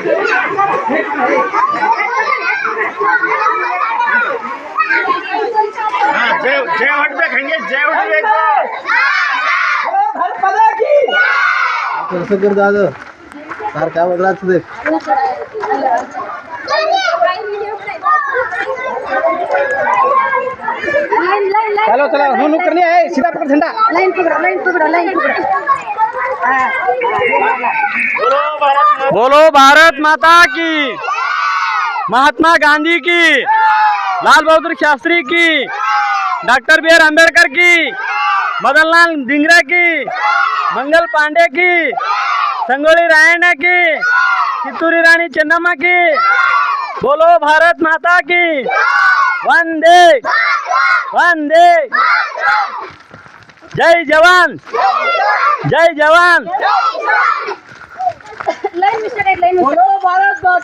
जय vote पे खाएंगे, जय vote पे कसं कर दादा यार काय बदलायचं ते चलो चलो नो करनी है सीधा पकड़ झंडा लाइन पकड़ो बोलो भारत माता की, महात्मा गांधी की, लाल बहादुर शास्त्री की, डॉक्टर बी आर अम्बेडकर की, मदनलाल धिंगरा की, मंगल पांडे की, संगोली रायण्णा की, कित्तूरी रानी चेन्नम्मा की। बोलो भारत माता की। वंदे वंदे। जय जवान, जय जवान।